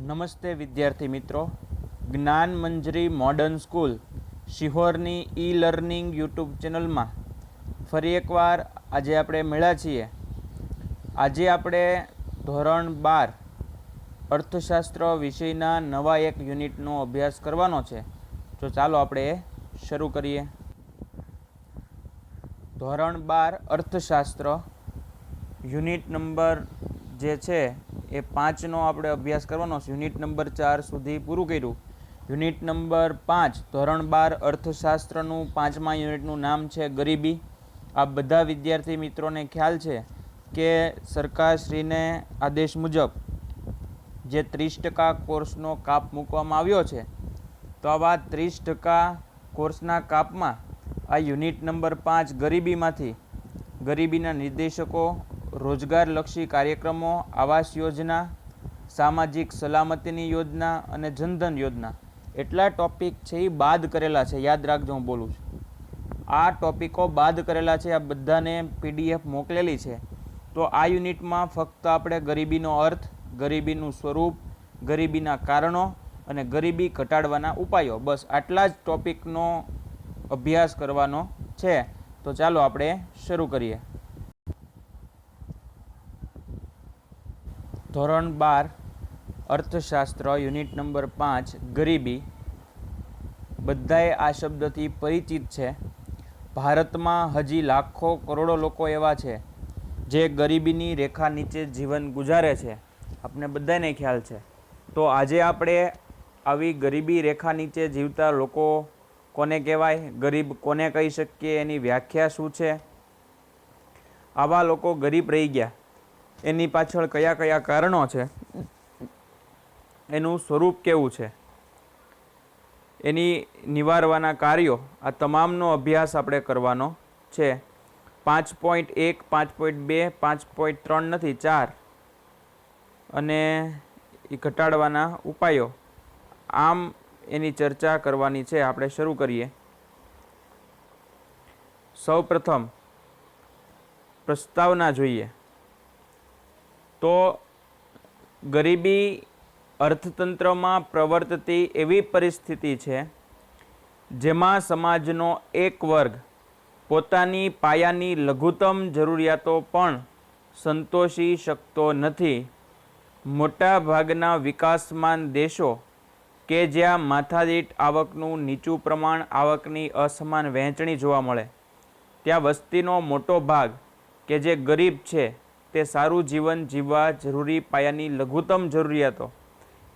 નમસ્તે વિદ્યાર્થી મિત્રો, જ્ઞાન મંજરી મોડર્ન સ્કૂલ શિહોરની ઈ લર્નિંગ યુટ્યુબ ચેનલમાં ફરી એકવાર આજે આપણે મળ્યા છીએ। આજે આપણે ધોરણ 12 અર્થશાસ્ત્ર વિષયના નવા એક યુનિટનો અભ્યાસ કરવાનો છે। તો ચાલો આપણે શરૂ કરીએ। ધોરણ 12 અર્થશાસ્ત્ર યુનિટ નંબર જે છે એ 5નો આપણે અભ્યાસ કરવાનો છે। યુનિટ નંબર 4 સુધી પૂરું કર્યું। યુનિટ નંબર 5 ધોરણ 12 અર્થશાસ્ત્રનું 5મા યુનિટનું નામ છે ગરીબી। આ બધા વિદ્યાર્થી મિત્રોને ખ્યાલ છે કે સરકારશ્રીને આદેશ મુજબ જે 30% કોર્સનો કાપ મૂકવામાં આવ્યો છે, તો આવા 30% કોર્સના કાપમાં આ યુનિટ નંબર 5 ગરીબીમાંથી ગરીબીના નિર્દેશકો, રોજગારલક્ષી કાર્યક્રમો, આવાસ યોજના, સામાજિક સલામતીની યોજના અને જનધન યોજના એટલા ટોપિક છે એ બાદ કરેલા છે। યાદ રાખજો, હું બોલું છું, આ ટોપિકો બાદ કરેલા છે। આ બધાને પીડીએફ મોકલેલી છે। તો આ યુનિટમાં ફક્ત આપણે ગરીબીનો અર્થ, ગરીબીનું સ્વરૂપ, ગરીબીના કારણો અને ગરીબી ઘટાડવાના ઉપાયો, બસ આટલા જ ટોપિકનો અભ્યાસ કરવાનો છે। તો ચાલો આપણે શરૂ કરીએ। ધોરણ 12 અર્થશાસ્ત્ર યુનિટ નંબર 5 ગરીબી। બધાએ આ શબ્દથી પરિચિત છે। ભારતમાં હજી લાખો કરોડો લોકો એવા છે જે ગરીબીની રેખા નીચે જીવન ગુજારે છે, આપણે બધાને ખ્યાલ છે। તો આજે આપણે આવી ગરીબી રેખા નીચે જીવતા લોકો કોને કહેવાય, ગરીબ કોને કહી શકીએ, એની વ્યાખ્યા શું છે, આવા લોકો ગરીબ રહી ગયા એની પાછળ કયા કયા કારણો છે, એનું સ્વરૂપ કેવું છે, એની નિવારવાના કાર્યો, આ તમામનો અભ્યાસ આપણે કરવાનો છે। 5.1, 5.2, 5.3 નથી, 4 અને એ ઘટાડવાના ઉપાયો, આમ એની ચર્ચા કરવાની છે। આપણે શરૂ કરીએ। સૌ પ્રથમ પ્રસ્તાવના જોઈએ તો ગરીબી અર્થતંત્રમાં પ્રવર્તતી એવી પરિસ્થિતિ છે જેમાં સમાજનો એક વર્ગ પોતાની પાયાની લઘુત્તમ જરૂરિયાતો પણ સંતોષી શકતો નથી। મોટા ભાગના વિકાસમાન દેશો કે જ્યાં માથાદીઠ આવકનું નીચું પ્રમાણ, આવકની અસમાન વહેંચણી જોવા મળે, ત્યાં વસ્તીનો મોટો ભાગ કે જે ગરીબ છે તે સારું જીવન જીવવા જરૂરી પાયાની લઘુત્તમ જરૂરિયાતો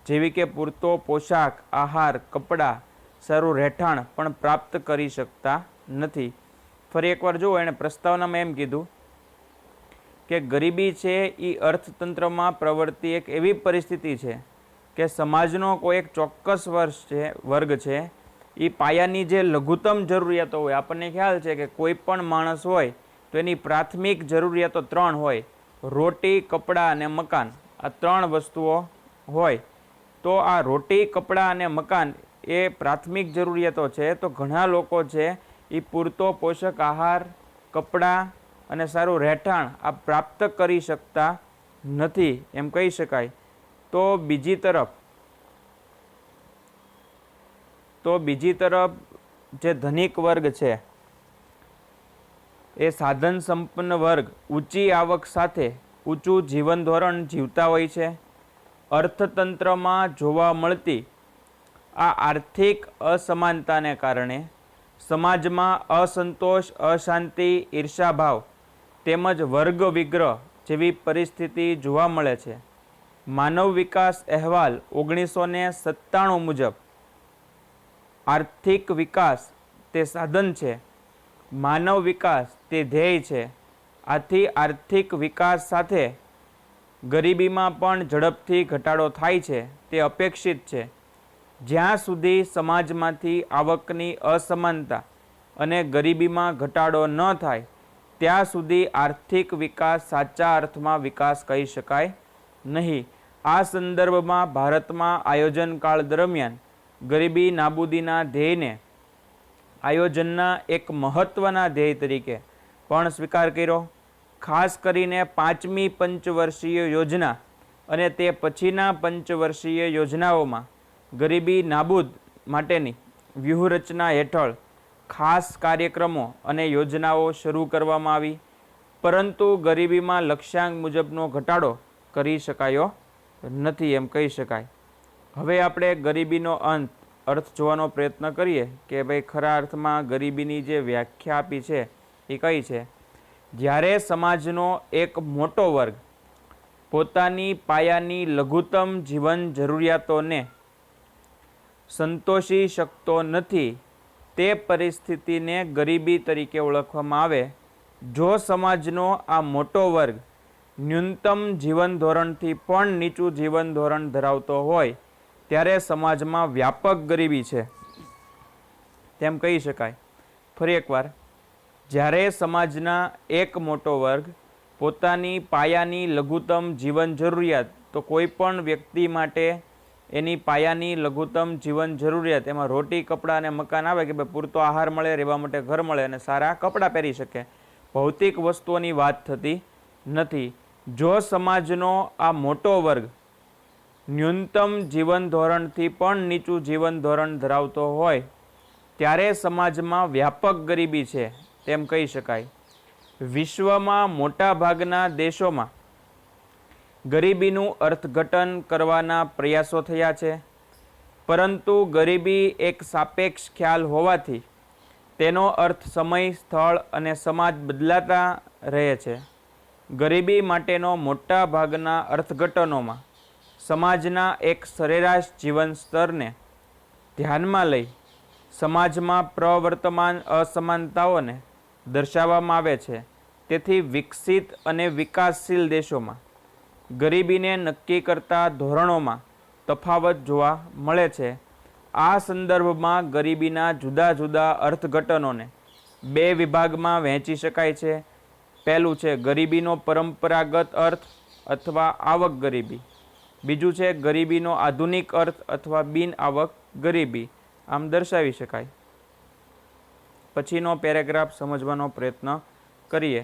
જેવી કે પૂરતો પોશાક, આહાર, કપડાં, સારું રહેઠાણ પણ પ્રાપ્ત કરી શકતા નથી। ફરી એકવાર જુઓ, એણે પ્રસ્તાવનામાં એમ કીધું કે ગરીબી છે એ અર્થતંત્રમાં પ્રવર્તી એક એવી પરિસ્થિતિ છે કે સમાજનો કોઈ એક ચોક્કસ વર્ગ છે એ પાયાની જે લઘુત્તમ જરૂરિયાતો હોય, આપણને ખ્યાલ છે કે કોઈ પણ માણસ હોય તો એની પ્રાથમિક જરૂરિયાતો 3 હોય, રોટી, કપડાં અને મકાન, આ 3 વસ્તુઓ હોય। તો આ રોટી, કપડાં અને મકાન એ પ્રાથમિક જરૂરિયાતો છે। તો ઘણા લોકો છે એ પૂરતો પોષક આહાર, કપડાં અને સારું રહેઠાણ આ પ્રાપ્ત કરી શકતા નથી એમ કહી શકાય। તો બીજી તરફ જે ધનિક વર્ગ છે એ સાધન સંપન્ન વર્ગ ઊંચી આવક સાથે ઊંચું જીવન ધોરણ જીવતા હોય છે। અર્થતંત્રમાં જોવા મળતી આ આર્થિક અસમાનતાને કારણે સમાજમાં અસંતોષ, અશાંતિ, ઈર્ષાભાવ તેમજ વર્ગ વિગ્રહ જેવી પરિસ્થિતિ જોવા મળે છે। માનવ વિકાસ અહેવાલ 1997 મુજબ આર્થિક વિકાસ તે સાધન છે, માનવ વિકાસ તે ધ્યેય છે। આથી આર્થિક વિકાસ સાથે ગરીબીમાં પણ ઝડપથી ઘટાડો થાય છે તે અપેક્ષિત છે। જ્યાં સુધી સમાજમાંથી આવકની અસમાનતા અને ગરીબીમાં ઘટાડો ન થાય ત્યાં સુધી આર્થિક વિકાસ સાચા અર્થમાં વિકાસ કહી શકાય નહીં। આ સંદર્ભમાં ભારતમાં આયોજનકાળ દરમિયાન ગરીબી નાબૂદીના ધ્યેયને આયોજનના એક મહત્વના ધ્યેય તરીકે પણ સ્વીકાર કર્યો। ખાસ કરીને 5મી પંચવર્ષીય યોજના અને તે પછીના પંચવર્ષીય યોજનાઓમાં ગરીબી નાબૂદ માટેની વ્યૂહરચના હેઠળ ખાસ કાર્યક્રમો અને યોજનાઓ શરૂ કરવામાં આવી, પરંતુ ગરીબીમાં લક્ષ્યાંક મુજબનો ઘટાડો કરી શકાયો નથી એમ કહી શકાય. હવે આપણે ગરીબીનો અર્થ જોવાનો પ્રયત્ન કરીએ કે ભાઈ ખરા અર્થમાં ગરીબીની જે વ્યાખ્યા આપી છે એ કઈ છે. જ્યારે સમાજનો એક મોટો વર્ગ પોતાની પાયાની લઘુત્તમ જીવન જરૂરિયાતોને સંતોષી શકતો નથી, તે પરિસ્થિતિને ગરીબી તરીકે ઓળખવામાં આવે. જો સમાજનો આ મોટો વર્ગ ન્યૂનતમ જીવન ધોરણથી પણ નીચું જીવન ધોરણ ધરાવતો હોય ત્યારે સમાજમાં વ્યાપક ગરીબી છે તેમ કહી શકાય. ફરી એકવાર, જ્યારે સમાજના એક મોટો વર્ગ પોતાની પાયાની લઘુત્તમ જીવન જરૂરિયાત, તો કોઈ પણ વ્યક્તિ માટે એની પાયાની લઘુત્તમ જીવન જરૂરિયાત એમાં રોટી, કપડાં અને મકાન આવે કે ભાઈ પૂરતો આહાર મળે, રહેવા માટે ઘર મળે અને સારા કપડાં પહેરી શકે, ભૌતિક વસ્તુઓની વાત થતી નથી. જો સમાજનો આ મોટો વર્ગ ન્યૂનતમ જીવન ધોરણથી પણ નીચું જીવન ધોરણ ધરાવતો હોય ત્યારે સમાજમાં વ્યાપક ગરીબી છે તેમ કહી શકાય. વિશ્વમાં મોટા ભાગના દેશોમાં ગરીબીનું અર્થઘટન કરવાના પ્રયાસો થયા છે, પરંતુ ગરીબી એક સાપેક્ષ ખ્યાલ હોવાથી તેનો અર્થ સમય, સ્થળ અને સમાજ બદલાતા રહે છે. ગરીબી માટેનો મોટા ભાગના અર્થઘટનોમાં સમાજના એક સરેરાશ જીવન સ્તરને ધ્યાનમાં લઈ સમાજમાં પ્રવર્તમાન અસમાનતાઓને દર્શાવવામાં આવે છે. તેથી વિકસિત અને વિકાસશીલ દેશોમાં ગરીબીને નક્કી કરતા ધોરણોમાં તફાવત જોવા મળે છે. આ સંદર્ભમાં ગરીબીના જુદા જુદા અર્થઘટનોને બે વિભાગમાં વહેંચી શકાય છે. પહેલું છે ગરીબીનો પરંપરાગત અર્થ અથવા આવક ગરીબી. બીજું છે ગરીબીનો આધુનિક અર્થ અથવા બિન આવક ગરીબી. આમ દર્શાવી શકાય. પછીનો પેરેગ્રાફ સમજવાનો પ્રયત્ન કરીએ.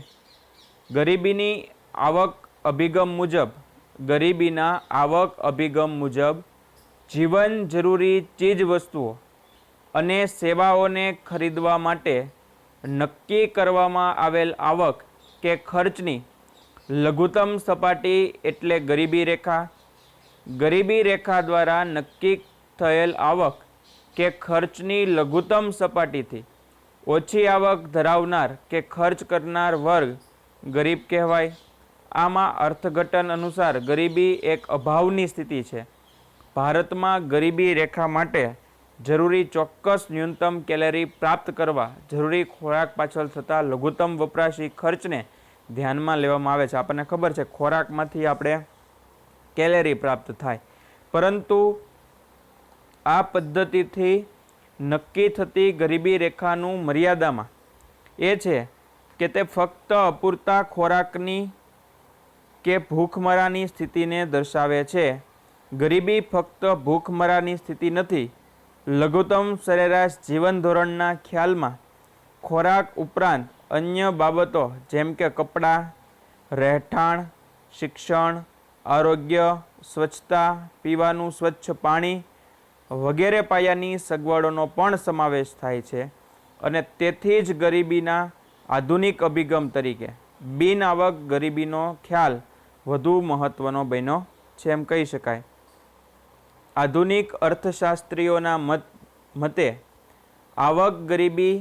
ગરીબીની આવક અભિગમ મુજબ ગરીબીના આવક અભિગમ મુજબ જીવન જરૂરી ચીજ વસ્તુઓ અને સેવાઓને ખરીદવા માટે નક્કી કરવામાં આવેલ આવક કે ખર્ચની લઘુત્તમ સપાટી એટલે ગરીબી રેખા. ગરીબી રેખા દ્વારા નક્કી થયેલ આવક કે ખર્ચની લઘુત્તમ સપાટીથી ઓછી આવક ધરાવનાર કે ખર્ચ કરનાર વર્ગ ગરીબ કહેવાય. આમાં અર્થઘટન અનુસાર ગરીબી એક અભાવની સ્થિતિ છે. ભારતમાં ગરીબી રેખા માટે જરૂરી ચોક્કસ ન્યૂનતમ કેલરી પ્રાપ્ત કરવા જરૂરી ખોરાક પાછળ થતા લઘુત્તમ વપરાશી ખર્ચને ધ્યાનમાં લેવામાં આવે છે. આપણને ખબર છે ખોરાકમાંથી આપણે કેલરી પ્રાપ્ત થાય, પરંતુ આ પદ્ધતિથી નક્કી થતી ગરીબી રેખાનું મર્યાદામાં એ છે કે તે ફક્ત અપૂરતા ખોરાકની કે ભૂખમરાની સ્થિતિને દર્શાવે છે. ગરીબી ફક્ત ભૂખમરાની સ્થિતિ નથી. લઘુત્તમ સરેરાશ જીવન ધોરણના ખ્યાલમાં ખોરાક ઉપરાંત અન્ય બાબતો જેમ કે કપડાં, રહેઠાણ, શિક્ષણ, આરોગ્ય, સ્વચ્છતા, પીવાનું સ્વચ્છ પાણી વગેરે પાયાની સગવડોનો પણ સમાવેશ થાય છે. અને તેથી જ ગરીબીના આધુનિક અભિગમ તરીકે બિન આવક ગરીબીનો ખ્યાલ વધુ મહત્વનો બન્યો છે એમ કહી શકાય. આધુનિક અર્થશાસ્ત્રીઓના મતે આવક ગરીબી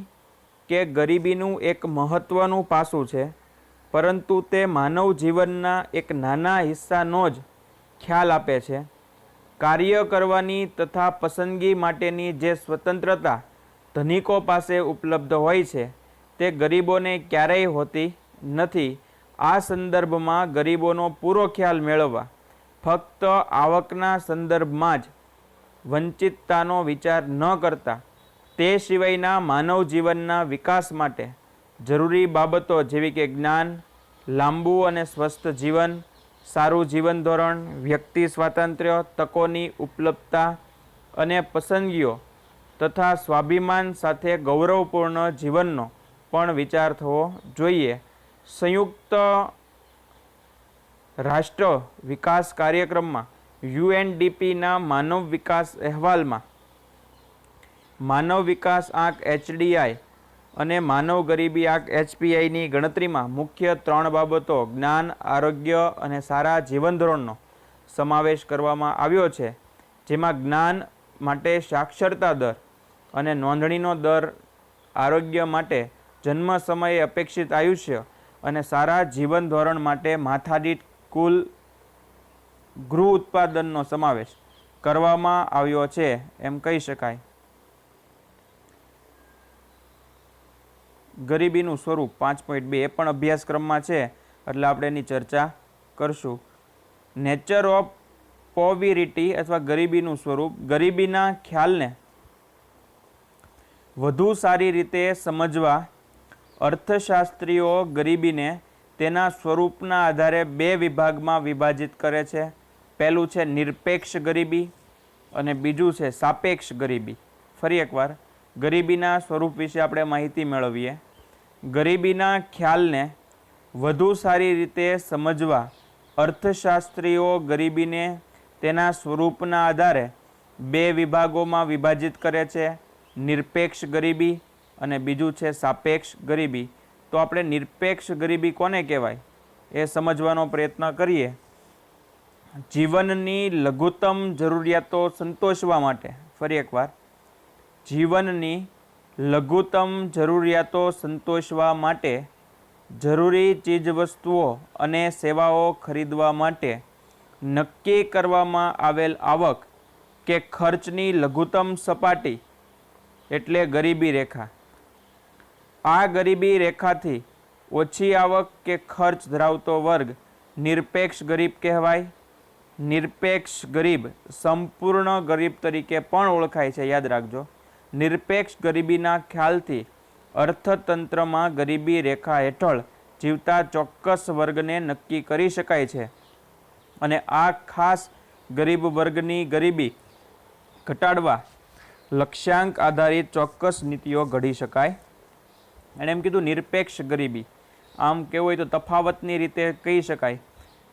કે ગરીબીનું એક મહત્વનું પાસું છે, પરંતુ તે માનવ જીવનના એક નાના હિસ્સાનો જ ખ્યાલ આપે છે. કાર્ય કરવાની તથા પસંદગી માટેની જે સ્વતંત્રતા ધનિકો પાસે ઉપલબ્ધ હોય છે તે ગરીબોને ક્યારેય હોતી નથી. આ સંદર્ભમાં ગરીબોનો પૂરો ખ્યાલ મેળવવા ફક્ત આવકના સંદર્ભમાં જ વંચિતતાનો વિચાર ન કરતા તે સિવાયના માનવ જીવનના વિકાસ માટે જરૂરી બાબતો જેવી કે જ્ઞાન, લાંબુ અને સ્વસ્થ જીવન, સારું જીવન ધોરણ, વ્યક્તિ સ્વાતંત્ર્ય, તકોની ઉપલબ્ધતા અને પસંદગીઓ તથા સ્વાભિમાન સાથે ગૌરવપૂર્ણ જીવનનો પણ વિચાર થવો જોઈએ. સંયુક્ત રાષ્ટ્ર વિકાસ કાર્યક્રમમાં યુએનડીપીના માનવ વિકાસ અહેવાલમાં માનવ વિકાસ આંક HDI અને માનવ ગરીબી આંક HPIની ગણતરીમાં મુખ્ય 3 બાબતો જ્ઞાન, આરોગ્ય અને સારા જીવન ધોરણનો સમાવેશ કરવામાં આવ્યો છે, જેમાં જ્ઞાન માટે સાક્ષરતા દર અને નોંધણીનો દર, આરોગ્ય માટે જન્મ સમયે અપેક્ષિત આયુષ્ય અને સારા જીવન ધોરણ માટે માથાદીઠ કુલ ગૃહ ઉત્પાદનનો સમાવેશ કરવામાં આવ્યો છે એમ કહી શકાય. ગરીબીનું સ્વરૂપ 5.2 એ પણ અભ્યાસક્રમમાં છે એટલે આપણે એની ચર્ચા કરશું. નેચર ઓફ પોવર્ટી અથવા ગરીબીનું સ્વરૂપ. ગરીબીના ખ્યાલને વધુ સારી રીતે સમજવા અર્થશાસ્ત્રીઓ ગરીબીને તેના સ્વરૂપના આધારે 2 વિભાગમાં વિભાજિત કરે છે. પહેલું છે નિરપેક્ષ ગરીબી અને બીજું છે સાપેક્ષ ગરીબી. ફરી એકવાર ગરીબીના સ્વરૂપ વિશે આપણે માહિતી મેળવીએ. ગરીબીના ખ્યાલને વધુ સારી રીતે સમજવા અર્થશાસ્ત્રીઓ ગરીબીને તેના સ્વરૂપના આધારે 2 વિભાગોમાં વિભાજિત કરે છે, નિરપેક્ષ ગરીબી અને બીજું છે સાપેક્ષ ગરીબી. તો આપણે નિરપેક્ષ ગરીબી કોને કહેવાય એ સમજવાનો પ્રયત્ન કરીએ. જીવનની લઘુત્તમ જરૂરિયાતો સંતોષવા માટે, ફરી એકવાર, જીવનની લઘુત્તમ જરૂરિયાતો સંતોષવા માટે જરૂરી ચીજવસ્તુઓ અને સેવાઓ ખરીદવા માટે નક્કી કરવામાં આવેલ આવક કે ખર્ચની લઘુત્તમ સપાટી એટલે ગરીબી રેખા. આ ગરીબી રેખાથી ઓછી આવક કે ખર્ચ ધરાવતો વર્ગ નિરપેક્ષ ગરીબ કહેવાય. નિરપેક્ષ ગરીબ સંપૂર્ણ ગરીબ તરીકે પણ ઓળખાય છે, યાદ રાખજો. નિરપેક્ષ ગરીબીના ખ્યાલથી અર્થતંત્રમાં ગરીબી રેખા હેઠળ જીવતા ચોક્કસ વર્ગને નક્કી કરી શકાય છે અને આ ખાસ ગરીબ વર્ગની ગરીબી ઘટાડવા લક્ષ્યાંક આધારિત ચોક્કસ નીતિઓ ઘડી શકાય. એણે એમ કીધું નિરપેક્ષ ગરીબી. આમ કહેવું હોય તો તફાવતની રીતે કહી શકાય.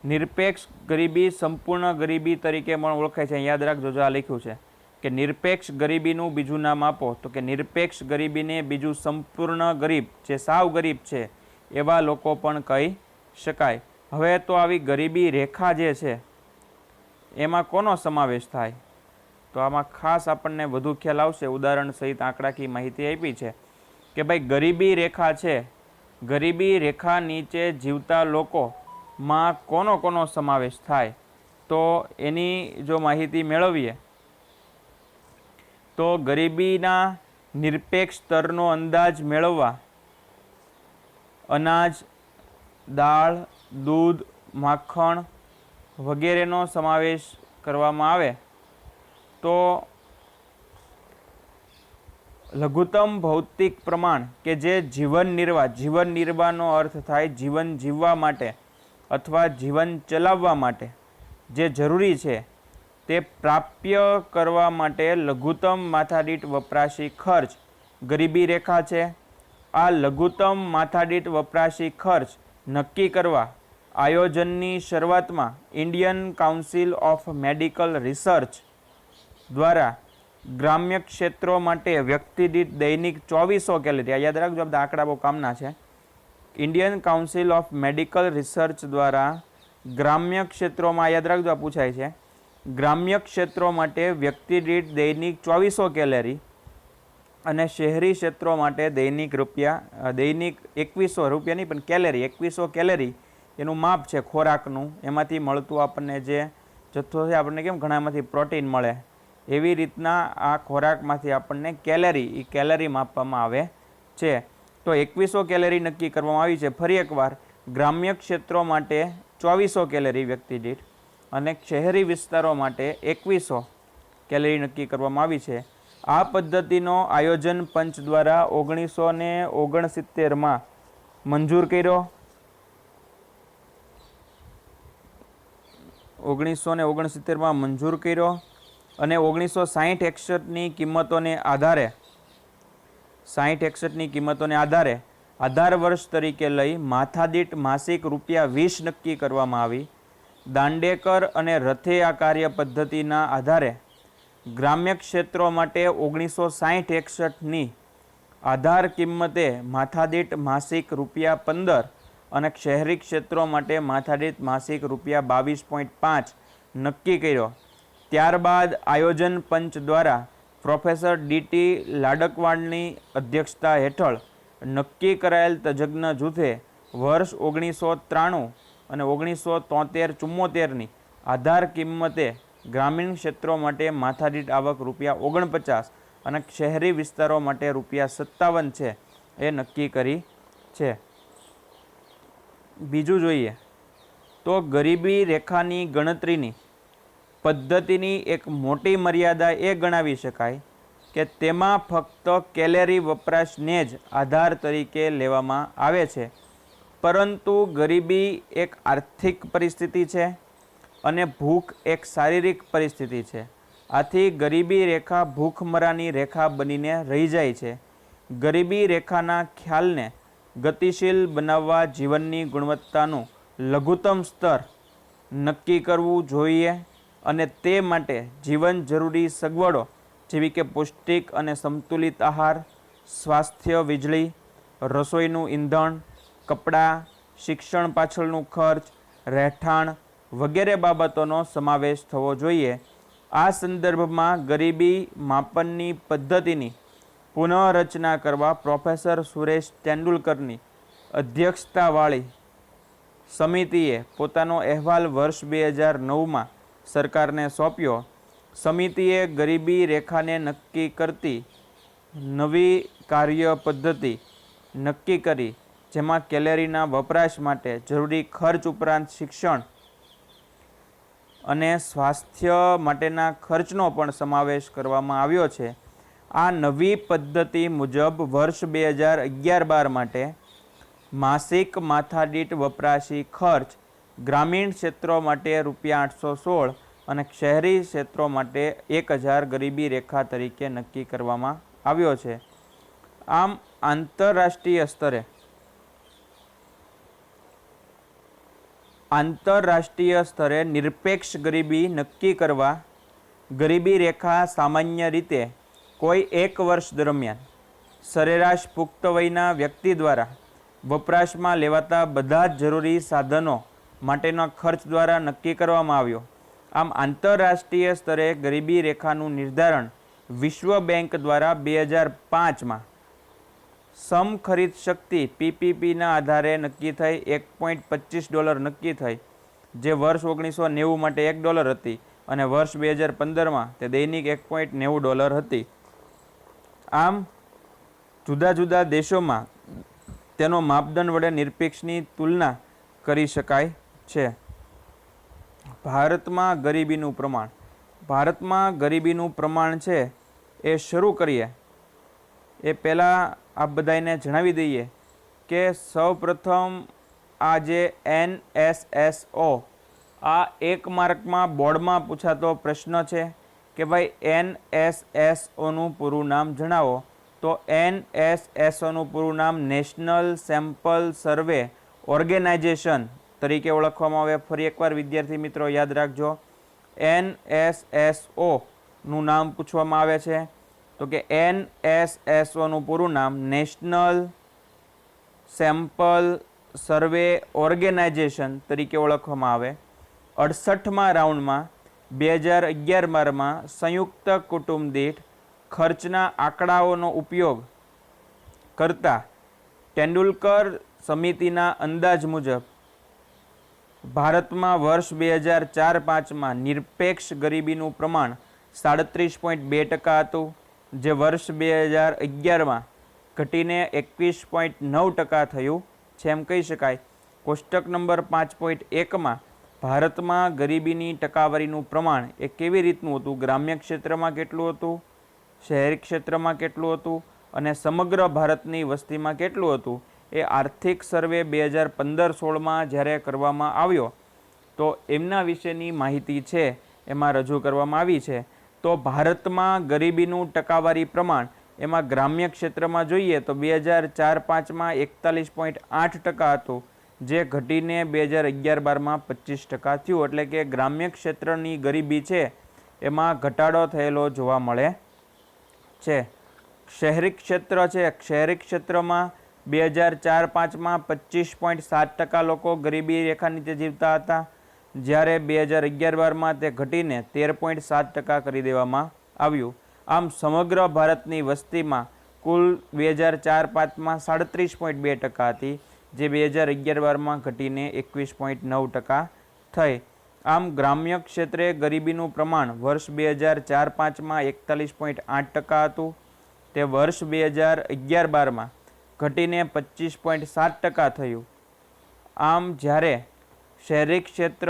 નિરપેક્ષ ગરીબી સંપૂર્ણ ગરીબી તરીકે પણ ઓળખાય છે. યાદ રાખજો, જો આ લખ્યું છે કે નિરપેક્ષ ગરીબીનું બીજું નામ આપો તો કે નિરપેક્ષ ગરીબીને બીજું સંપૂર્ણ ગરીબ, જે સાવ ગરીબ છે એવા લોકો પણ કહી શકાય. હવે તો આવી ગરીબી રેખા જે છે એમાં કોનો સમાવેશ થાય તો આમાં ખાસ આપણને વધુ ખ્યાલ આવશે. ઉદાહરણ સહિત આંકડાકીય માહિતી આપી છે કે ભાઈ ગરીબી રેખા છે, ગરીબી રેખા નીચે જીવતા લોકોમાં કોનો સમાવેશ થાય તો એની જો માહિતી મેળવીએ તો ગરીબીના નિરપેક્ષ સ્તરનો અંદાજ મેળવવા અનાજ, દાળ, દૂધ, માખણ વગેરેનો સમાવેશ કરવામાં આવે તો લઘુત્તમ ભૌતિક પ્રમાણ કે જે જીવન નિર્વાહનો અર્થ થાય જીવન જીવવા માટે અથવા જીવન ચલાવવા માટે જે જરૂરી છે તે પ્રાપ્ય કરવા માટે લઘુત્તમ માથાદીઠ વપરાશી ખર્ચ ગરીબી રેખા છે. આ લઘુત્તમ માથાદીઠ વપરાશી ખર્ચ નક્કી કરવા આયોજનની શરૂઆતમાં Indian council of medical research દ્વારા ગ્રામ્ય ક્ષેત્રો માટે વ્યક્તિ દીઠ દૈનિક 2400 કેલરી, યાદ રાખજો, બધા આંકડા બહુ કામના છે. Indian council of medical research દ્વારા ગ્રામ્ય ક્ષેત્રોમાં, યાદ રાખજો, આ પૂછાય છે, ગ્રામ્ય ક્ષેત્રો માટે વ્યક્તિ દીઠ દૈનિક 2400 કેલરી અને શહેરી ક્ષેત્રો માટે દૈનિક 2100 રૂપિયા નહીં પણ કેલરી, 2100 કેલરી એનું માપ છે ખોરાકનું. એમાંથી મળતું આપણને જે જથ્થો છે, આપણને કેમ ઘણામાંથી પ્રોટીન મળે એવી રીતના આ ખોરાકમાંથી આપણને કેલરી માપવામાં આવે છે. તો 2100 કેલરી નક્કી કરવામાં આવી છે. ફરી એકવાર, ગ્રામ્ય ક્ષેત્રો માટે 2400 કેલરી વ્યક્તિ દીઠ અને શહેરી વિસ્તારો માટે 2100 કેલરી નક્કી કરવામાં આવી છે. આ પદ્ધતિનો આયોજન પંચ દ્વારા 1969માં મંજૂર કર્યો. 1969માં મંજૂર કર્યો અને 1960-61ની કિંમતોને આધારે 60-61ની કિંમતોને આધાર વર્ષ તરીકે લઈ માથાદીઠ માસિક ₹20 નક્કી કરવામાં આવી દાંડેકર અને રથે આ કાર્ય પદ્ધતિના આધારે ગ્રામ્ય ક્ષેત્રો માટે 1960-61ની આધાર કિંમતે માથાદીઠ માસિક ₹15 અને શહેરી ક્ષેત્રો માટે માથાદીઠ માસિક ₹22.5 નક્કી કર્યો. ત્યારબાદ આયોજન પંચ દ્વારા પ્રોફેસર ડી.ટી. લાડકવાડની અધ્યક્ષતા હેઠળ નક્કી કરાયેલ તજજ્ઞ જૂથે વર્ષ 1993 અને 1973-74ની આધાર કિંમતે ગ્રામીણ ક્ષેત્રો માટે માથાદીઠ આવક ₹49 અને શહેરી વિસ્તારો માટે ₹57 છે એ નક્કી કરી છે. બીજું જોઈએ તો ગરીબી રેખાની ગણતરીની પદ્ધતિની એક મોટી મર્યાદા એ ગણાવી શકાય કે તેમાં ફક્ત કેલેરી વપરાશને જ આધાર તરીકે લેવામાં આવે છે, પરંતુ ગરીબી એક આર્થિક પરિસ્થિતિ છે અને ભૂખ એક શારીરિક પરિસ્થિતિ છે. આથી ગરીબી રેખા ભૂખમરાની રેખા બનીને રહી જાય છે. ગરીબી રેખાના ખ્યાલને ગતિશીલ બનાવવા જીવનની ગુણવત્તાનું લઘુત્તમ સ્તર નક્કી કરવું જોઈએ અને તે માટે જીવન જરૂરી સગવડો જેવી કે પૌષ્ટિક અને સંતુલિત આહાર, સ્વાસ્થ્ય, વીજળી, રસોઈનું ઈંધણ, કપડાં, શિક્ષણ પાછળનું ખર્ચ, રહેઠાણ વગેરે બાબતોનો સમાવેશ થવો જોઈએ. આ સંદર્ભમાં ગરીબી માપનની પદ્ધતિની પુનઃરચના કરવા પ્રોફેસર સુરેશ તેંડુલકરની અધ્યક્ષતાવાળી સમિતિએ પોતાનો અહેવાલ વર્ષ 2009માં સરકારને સોંપ્યો. સમિતિએ ગરીબી રેખાને નક્કી કરતી નવી કાર્ય પદ્ધતિ નક્કી કરી, જેમાં કેલેરીના વપરાશ માટે જરૂરી ખર્ચ ઉપરાંત શિક્ષણ અને સ્વાસ્થ્ય માટેના ખર્ચનો પણ સમાવેશ કરવામાં આવ્યો છે. આ નવી પદ્ધતિ મુજબ વર્ષ 2011-12 માટે માસિક માથાદીઠ વપરાશી ખર્ચ ગ્રામીણ ક્ષેત્રો માટે ₹816 અને શહેરી ક્ષેત્રો માટે 1000 ગરીબી રેખા તરીકે નક્કી કરવામાં આવ્યો છે. આમ આંતરરાષ્ટ્રીય સ્તરે નિરપેક્ષ ગરીબી નક્કી કરવા ગરીબી રેખા સામાન્ય રીતે કોઈ એક વર્ષ દરમિયાન સરેરાશ પુખ્ત વયના વ્યક્તિ દ્વારા વપરાશમાં લેવાતા બધા જ જરૂરી સાધનો માટેના ખર્ચ દ્વારા નક્કી કરવામાં આવ્યો. આમ આંતરરાષ્ટ્રીય સ્તરે ગરીબી રેખાનું નિર્ધારણ વિશ્વ બેંક દ્વારા 2005માં સમખરીદ શક્તિ PPPના આધારે નક્કી થઈ $1.25 નક્કી થઈ, જે વર્ષ 1990 માટે $1 હતી અને વર્ષ 2015માં તે દૈનિક $1.90 હતી. આમ જુદા જુદા દેશોમાં તેનો માપદંડ વડે નિરપેક્ષની તુલના કરી શકાય છે. ભારતમાં ગરીબીનું પ્રમાણ છે એ શરૂ કરીએ એ પહેલાં આ બધાને જણાવી દઈએ કે સૌપ્રથમ આ જે NSSO આ 1 માર્કમાં બોર્ડમાં પૂછાતો પ્રશ્ન છે કે ભાઈ NSSOનું પૂરું નામ જણાવો. તો NSSOનું પૂરું નામ નેશનલ સેમ્પલ સર્વે ઓર્ગેનાઇઝેશન તરીકે ઓળખવામાં આવે. ફરી એકવાર વિદ્યાર્થી મિત્રો યાદ રાખજો, NSSOનું નામ પૂછવામાં આવે છે તો કે NSSOનું પૂરું નામ નેશનલ સેમ્પલ સર્વે ઓર્ગેનાઇઝેશન તરીકે ઓળખવામાં આવે. 68મા રાઉન્ડમાં 2011-12માં સંયુક્ત કુટુંબ દીઠ ખર્ચના આંકડાઓનો ઉપયોગ કરતા તેંડુલકર સમિતિના અંદાજ મુજબ ભારતમાં વર્ષ 2004-05માં નિરપેક્ષ ગરીબીનું પ્રમાણ 37.2% હતું, જે વર્ષ 2011માં ઘટીને 21.9% થયું છે એમ કહી શકાય. કોષ્ટક નંબર 5.1માં ભારતમાં ગરીબીની ટકાવારીનું પ્રમાણ એ કેવી રીતનું હતું, ગ્રામ્ય ક્ષેત્રમાં કેટલું હતું, શહેરી ક્ષેત્રમાં કેટલું હતું અને સમગ્ર ભારતની વસ્તીમાં કેટલું હતું, એ આર્થિક સર્વે 2015-16માં જ્યારે કરવામાં આવ્યો તો એમના વિશેની માહિતી છે એમાં રજૂ કરવામાં આવી છે. તો ભારતમાં ગરીબીનું ટકાવારી પ્રમાણ એમાં ગ્રામ્ય ક્ષેત્રમાં જોઈએ તો 2004-05માં 41.8% હતું, જે ઘટીને 2011-12માં 25% થયું. એટલે કે ગ્રામ્ય ક્ષેત્રની ગરીબી છે એમાં ઘટાડો થયેલો જોવા મળે છે. શહેરી ક્ષેત્ર છે, શહેરી ક્ષેત્રમાં 2004-05માં 25.7% લોકો ગરીબી રેખા નીચે જીવતા હતા, જ્યારે 2011-12માં તે ઘટીને 13.7% કરી દેવામાં આવ્યું. આમ સમગ્ર ભારતની વસ્તીમાં કુલ 2004-05માં 37.2% હતી, જે 2011-12માં ઘટીને 21.9% થઈ. આમ ગ્રામ્ય ક્ષેત્રે ગરીબીનું પ્રમાણ વર્ષ 2004-05માં 41.8% હતું, તે વર્ષ 2011-12માં ઘટીને 25.7% થયું. આમ જ્યારે શહેરી ક્ષેત્ર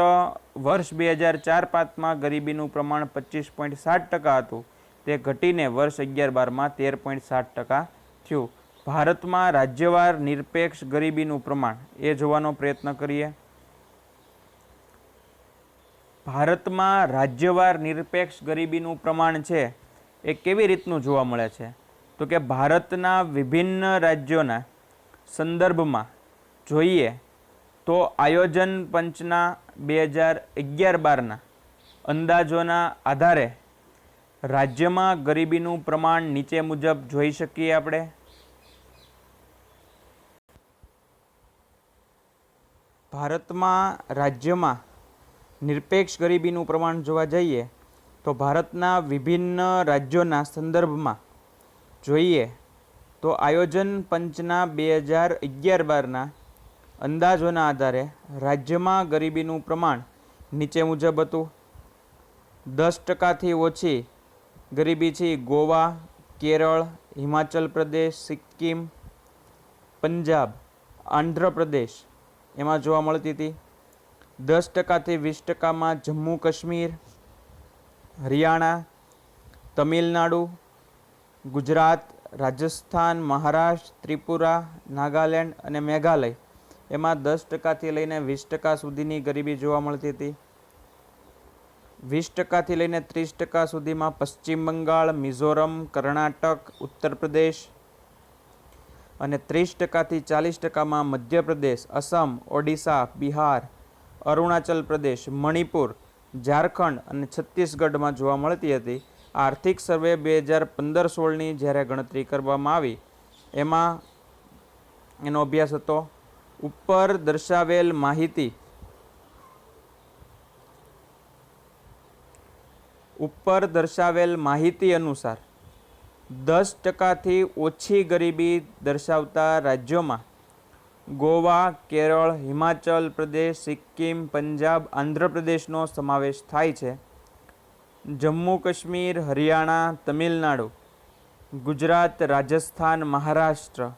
વર્ષ 2004-05માં ગરીબીનું પ્રમાણ 25.7% હતું, તે ઘટીને વર્ષ 2011-12માં 13.7% થયું. ભારતમાં રાજ્યવાર નિરપેક્ષ ગરીબીનું પ્રમાણ એ જોવાનો પ્રયત્ન કરીએ. ભારતમાં રાજ્યવાર નિરપેક્ષ ગરીબીનું પ્રમાણ છે એ કેવી રીતનું જોવા મળે છે? તો કે ભારતના વિભિન્ન રાજ્યોના સંદર્ભમાં જોઈએ તો આયોજન પંચના 2011-12ના અંદાજોના આધારે રાજ્યમાં ગરીબીનું પ્રમાણ નીચે મુજબ જોઈ શકીએ આપણે. ભારતમાં રાજ્યમાં નિરપેક્ષ ગરીબીનું પ્રમાણ જોવા જઈએ તો ભારતના વિભિન્ન રાજ્યોના સંદર્ભમાં જોઈએ તો આયોજન પંચના 2011-12ના અંદાજોના આધારે રાજ્યમાં ગરીબીનું પ્રમાણ નીચે મુજબ હતું. 10%થી ઓછી ગરીબી છે ગોવા, કેરળ, હિમાચલ પ્રદેશ, સિક્કિમ, પંજાબ, આંધ્રપ્રદેશ એમાં જોવા મળતી હતી. 10%થી 20%માં જમ્મુ કાશ્મીર, હરિયાણા, તમિલનાડુ, ગુજરાત, રાજસ્થાન, મહારાષ્ટ્ર, ત્રિપુરા, નાગાલેન્ડ અને મેઘાલય એમાં 10%થી લઈને 20% સુધીની ગરીબી જોવા મળતી હતી. 20%થી લઈને 30% સુધીમાં પશ્ચિમ બંગાળ, મિઝોરમ, કર્ણાટક, ઉત્તર પ્રદેશ અને 30%થી 40%માં મધ્યપ્રદેશ, અસમ, ઓડિશા, બિહાર, અરુણાચલ પ્રદેશ, મણિપુર, ઝારખંડ અને છત્તીસગઢમાં જોવા મળતી હતી. આર્થિક સર્વે 2015-16ની જ્યારે ગણતરી કરવામાં આવી એમાં એનો અભ્યાસ હતો. ઉપર દર્શાવેલ માહિતી અનુસાર 10%થી ઓછી ગરીબી દર્શાવતા રાજ્યોમાં ગોવા, કેરળ, હિમાચલ પ્રદેશ, સિક્કિમ, પંજાબ, આંધ્રપ્રદેશનો સમાવેશ થાય છે. જમ્મુ કાશ્મીર, હરિયાણા, તમિલનાડુ, ગુજરાત, રાજસ્થાન, મહારાષ્ટ્ર,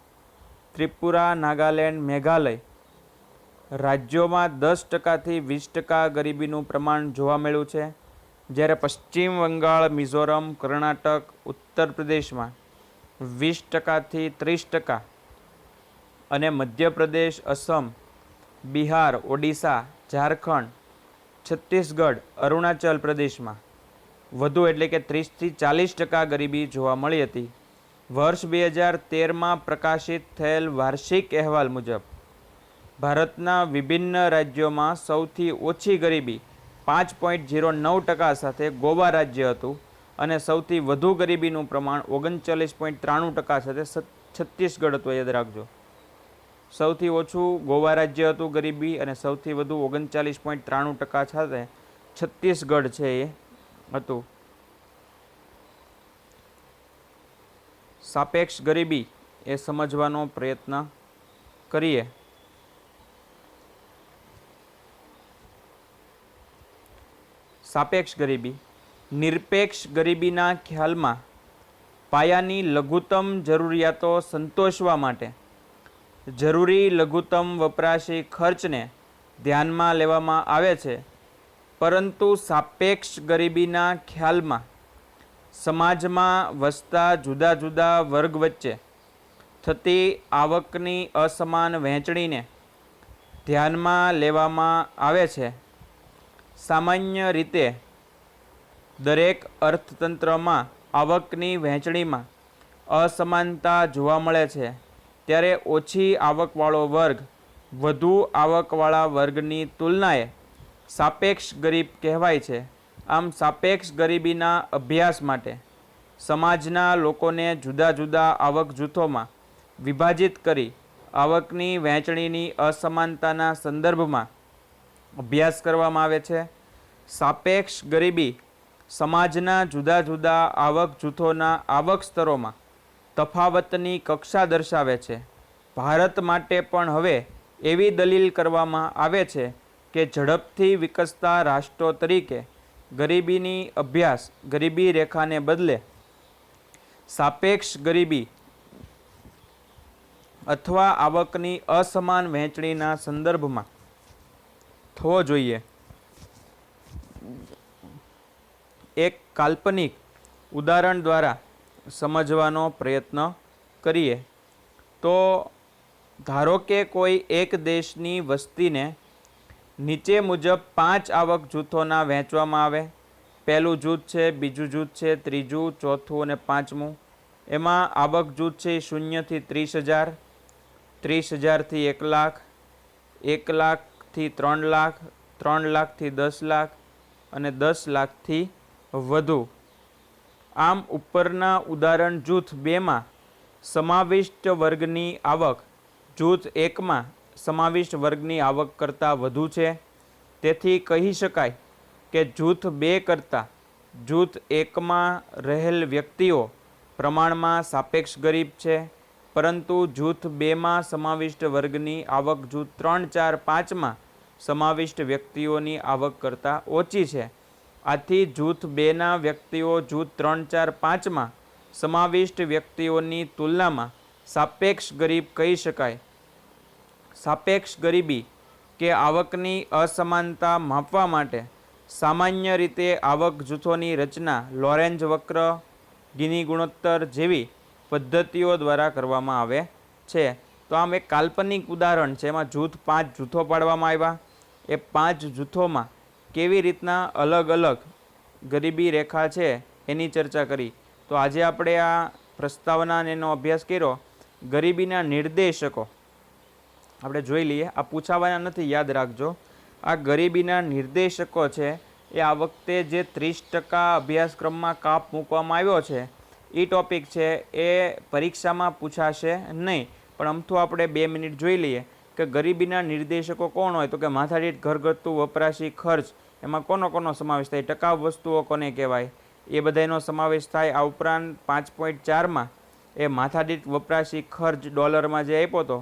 ત્રિપુરા, નાગાલેન્ડ, મેઘાલય રાજ્યોમાં 10%થી 20% ગરીબીનું પ્રમાણ જોવા મળ્યું છે, જ્યારે પશ્ચિમ બંગાળ, મિઝોરમ, કર્ણાટક, ઉત્તર પ્રદેશમાં 20%થી 30% અને મધ્યપ્રદેશ, અસમ, બિહાર, ઓડિશા, ઝારખંડ, છત્તીસગઢ, અરુણાચલ પ્રદેશમાં વધુ એટલે કે 30થી 40% ગરીબી જોવા મળી હતી. વર્ષ 2013માં પ્રકાશિત થયેલ વાર્ષિક અહેવાલ મુજબ ભારતના વિભિન્ન રાજ્યોમાં સૌથી ઓછી ગરીબી 5.09% સાથે ગોવા રાજ્ય હતું અને સૌથી વધુ ગરીબીનું પ્રમાણ 39.93% સાથે છત્તીસગઢ હતું. યાદ રાખજો, સૌથી ઓછું ગોવા રાજ્ય હતું ગરીબી અને સૌથી વધુ 39.93% સાથે છત્તીસગઢ છે એ હતું. સાપેક્ષ ગરીબી એ સમજવાનો પ્રયત્ન કરીએ. સાપેક્ષ ગરીબી નિરપેક્ષ ગરીબીના ખ્યાલમાં પાયાની લઘુત્તમ જરૂરિયાતો સંતોષવા માટે જરૂરી લઘુત્તમ વપરાશી ખર્ચને ધ્યાનમાં લેવામાં આવે છે, પરંતુ સાપેક્ષ ગરીબીના ખ્યાલમાં સમાજમાં વસતા જુદા જુદા વર્ગ વચ્ચે થતી આવકની અસમાન વહેંચણીને ધ્યાનમાં લેવામાં આવે છે. સામાન્ય રીતે દરેક અર્થતંત્રમાં આવકની વહેંચણીમાં અસમાનતા જોવા મળે છે, ત્યારે ઓછી આવકવાળો વર્ગ વધુ આવકવાળા વર્ગની તુલનાએ સાપેક્ષ ગરીબ કહેવાય છે. આમ સાપેક્ષ ગરીબીના અભ્યાસ માટે સમાજના લોકોને જુદા જુદા આવક જૂથોમાં વિભાજિત કરી આવકની વહેંચણીની અસમાનતાના સંદર્ભમાં અભ્યાસ કરવામાં આવે છે. સાપેક્ષ ગરીબી સમાજના જુદા જુદા આવક જૂથોના આવક સ્તરોમાં તફાવતની કક્ષા દર્શાવે છે. ભારત માટે પણ હવે એવી દલીલ કરવામાં આવે છે કે ઝડપથી વિકસતા રાષ્ટ્રો તરીકે ગરીબીની અભ્યાસ ગરીબી રેખાને બદલે સાપેક્ષ ગરીબી અથવા આવકની અસમાન વહેંચણીના સંદર્ભમાં થવો જોઈએ. એક કાલ્પનિક ઉદાહરણ દ્વારા સમજવાનો પ્રયત્ન કરીએ તો ધારો કે કોઈ એક દેશની વસ્તીને નીચે મુજબ 5 આવક જૂથોના વહેંચવામાં આવે. પહેલું જૂથ છે, બીજું જૂથ છે, ત્રીજું, ચોથું અને પાંચમું. એમાં આવક જૂથ છે 0 થી 30,000, 30,000 થી 1 લાખ, 1 લાખથી 3 લાખ, 3 લાખથી 10 લાખ અને 10 લાખથી વધુ. આમ ઉપરના ઉદાહરણ જૂથ 2માં સમાવિષ્ટ વર્ગની આવક જૂથ 1માં સમાવિષ્ટ વર્ગની આવક કરતાં વધુ છે. તેથી કહી શકાય કે જૂથ 2 કરતાં જૂથ 1માં રહેલ વ્યક્તિઓ પ્રમાણમાં સાપેક્ષ ગરીબ છે, પરંતુ જૂથ 2માં સમાવિષ્ટ વર્ગની આવક જૂથ 3, 4, 5માં સમાવિષ્ટ વ્યક્તિઓની આવક કરતાં ઓછી છે. આથી જૂથ 2ના વ્યક્તિઓ જૂથ 3, 4, 5માં સમાવિષ્ટ વ્યક્તિઓની તુલનામાં સાપેક્ષ ગરીબ કહી શકાય. સાપેક્ષ ગરીબી કે આવકની અસમાનતા માપવા માટે સામાન્ય રીતે આવક જૂથોની રચના લોરેન્જ વક્ર, ગિની ગુણોત્તર જેવી પદ્ધતિઓ દ્વારા કરવામાં આવે છે. તો આમ એક કાલ્પનિક ઉદાહરણ છે. એમાં જૂથ 5 જૂથો પાડવામાં આવ્યા. એ 5 જૂથોમાં કેવી રીતના અલગ અલગ ગરીબી રેખા છે એની ચર્ચા કરી. તો આજે આપણે આ પ્રસ્તાવના અને એનો અભ્યાસ કર્યો. ગરીબીના નિર્દેશકો આપણે જોઈ લઈએ. આ પૂછાવાના નથી, યાદ રાખજો. આ ગરીબીના નિર્દેશકો છે એ આ વખતે જે 30% અભ્યાસક્રમમાં કાપ મૂકવામાં આવ્યો છે એ ટોપિક છે એ પરીક્ષામાં પૂછાશે નહીં. પણ અમથું આપણે 2 મિનિટ જોઈ લઈએ કે ગરીબીના નિર્દેશકો કોણ હોય. તો કે માથાદીઠ ઘરગથ્થુ વપરાશી ખર્ચ, એમાં કોનો સમાવેશ થાય, ટકાઉ વસ્તુઓ કોને કહેવાય, એ બધાનો સમાવેશ થાય. આ ઉપરાંત 5.4માં એ માથાદીઠ વપરાશી ખર્ચ ડોલરમાં જે આપ્યો હતો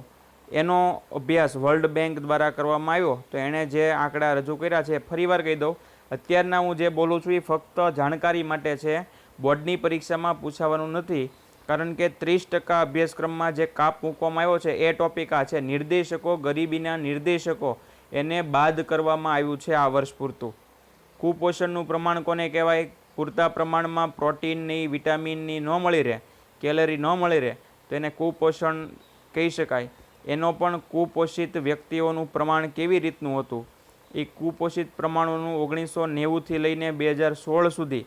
એનો અભ્યાસ વર્લ્ડ બેંક દ્વારા કરવામાં આવ્યો. તો એણે જે આંકડા રજૂ કર્યા છે ફરીવાર કહી દઉં, અત્યારના હું જે બોલું છું એ ફક્ત જાણકારી માટે છે, બોર્ડની પરીક્ષામાં પૂછાવાનું નથી. કારણ કે 30% અભ્યાસક્રમમાં જે કાપ મૂકવામાં આવ્યો છે એ ટોપિક આ છે નિર્દેશકો, ગરીબીના નિર્દેશકો. એને બાદ કરવામાં આવ્યું છે આ વર્ષ પૂરતું. કુપોષણનું પ્રમાણ કોને કહેવાય? પૂરતા પ્રમાણમાં પ્રોટીનની, વિટામિનની ન મળી રહે, કેલરી ન મળી રહે તો એને કુપોષણ કહી શકાય. એનો પણ કુપોષિત વ્યક્તિઓનું પ્રમાણ કેવી રીતનું હતું એ કુપોષિત પ્રમાણોનું 1990થી લઈને 2016 સુધી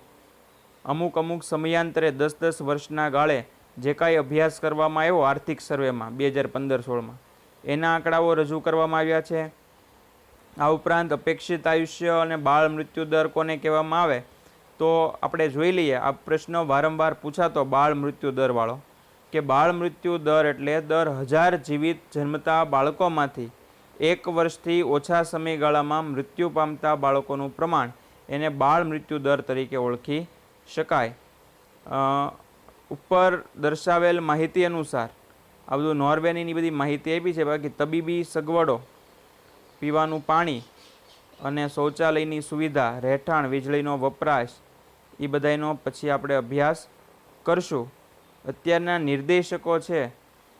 અમુક સમયાંતરે 10-10 વર્ષના ગાળે જે કાંઈ અભ્યાસ કરવામાં આવ્યો આર્થિક સર્વેમાં 2015-16માં એના આંકડાઓ રજૂ કરવામાં આવ્યા છે. આ ઉપરાંત અપેક્ષિત આયુષ્ય અને બાળ મૃત્યુ દર કોને કહેવામાં આવે તો આપણે જોઈ લઈએ. આ પ્રશ્ન વારંવાર પૂછાતો બાળ મૃત્યુ દરવાળો કે બાળ મૃત્યુ દર એટલે દર 1000 જીવિત જન્મતા બાળકોમાંથી 1 વર્ષથી ઓછા સમયગાળામાં મૃત્યુ પામતા બાળકોનું પ્રમાણ, એને બાળ મૃત્યુ દર તરીકે ઓળખી શકાય. ઉપર દર્શાવેલ માહિતી અનુસાર આ બધું નોર્વેની બધી માહિતી આપી છે. બાકી તબીબી સગવડો, પીવાનું પાણી અને શૌચાલયની સુવિધા, રહેઠાણ, વીજળીનો વપરાશ એ બધાનો પછી આપણે અભ્યાસ કરશું. અત્યારના નિર્દેશકો છે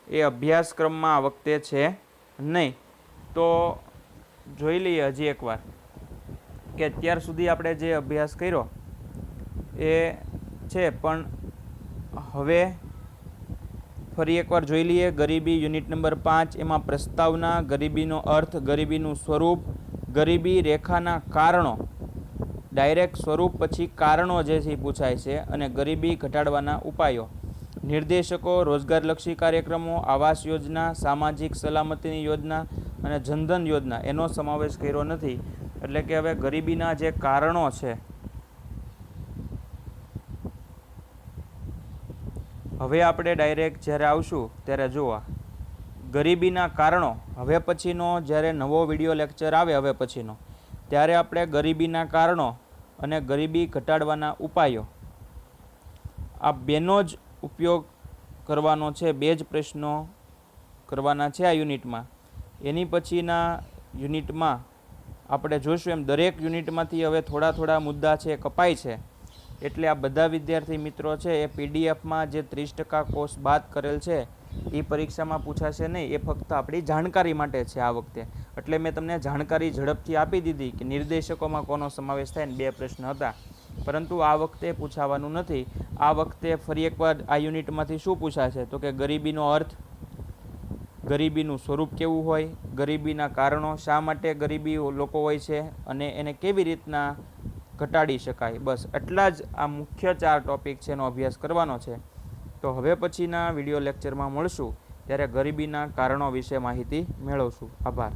એ અભ્યાસક્રમમાં આ વખતે છે નહીં. તો જોઈ લઈએ હજી એકવાર કે અત્યાર સુધી આપણે જે અભ્યાસ કર્યો એ છે, પણ હવે ફરી એકવાર જોઈ લઈએ. ગરીબી યુનિટ નંબર 5, એમાં પ્રસ્તાવના, ગરીબીનો અર્થ, ગરીબીનું સ્વરૂપ, ગરીબી રેખાના કારણો, ડાયરેક્ટ સ્વરૂપ પછી કારણો જે છે એ પૂછાય છે, અને ગરીબી ઘટાડવાના ઉપાયો, નિર્દેશકો, રોજગારલક્ષી કાર્યક્રમો, આવાસ યોજના, સામાજિક સલામતીની યોજના, અને જનધન યોજના એનો સમાવેશ કર્યો નથી. એટલે કે હવે ગરીબીના જે કારણો છે, હવે આપણે ડાયરેક્ટ જ્યારે આવશું ત્યારે જોવા ગરીબીના કારણો. હવે પછીનો જ્યારે નવો વિડીયો લેક્ચર આવે હવે પછીનો, ત્યારે આપણે ગરીબીના કારણો અને ગરીબી ઘટાડવાના ઉપાયો આ બેનો જ ઉપયોગ કરવાનો છે. બે જ પ્રશ્નો કરવાના છે આ યુનિટમાં. એની પછીના યુનિટમાં આપણે જોઈશું એમ દરેક યુનિટમાંથી હવે થોડા થોડા મુદ્દા છે કપાય છે. એટલે આ બધા વિદ્યાર્થી મિત્રો છે એ પીડીએફમાં જે 30% કોર્સ બાદ કરેલ છે એ પરીક્ષામાં પૂછાશે નહીં. એ ફક્ત આપણી જાણકારી માટે છે આ વખતે. એટલે મેં તમને જાણકારી ઝડપથી આપી દીધી કે નિર્દેશકોમાં કોનો સમાવેશ થાય ને 2 પ્રશ્ન હતા, પરંતુ આ વખતે પૂછાવાનું નથી. આ વખતે ફરી એકવાર આ યુનિટમાંથી શું પૂછાશે તો કે ગરીબીનો અર્થ, ગરીબીનું સ્વરૂપ કેવું હોય, ગરીબીના કારણો, શા માટે ગરીબી લોકો હોય છે અને એને કેવી રીતના ઘટાડી શકાય. બસ એટલા જ આ મુખ્ય 4 ટોપિક છે એનો અભ્યાસ કરવાનો છે. તો હવે પછીના વિડીયો લેક્ચરમાં મળશું ત્યારે ગરીબીના કારણો વિશે માહિતી મેળવશું. આભાર.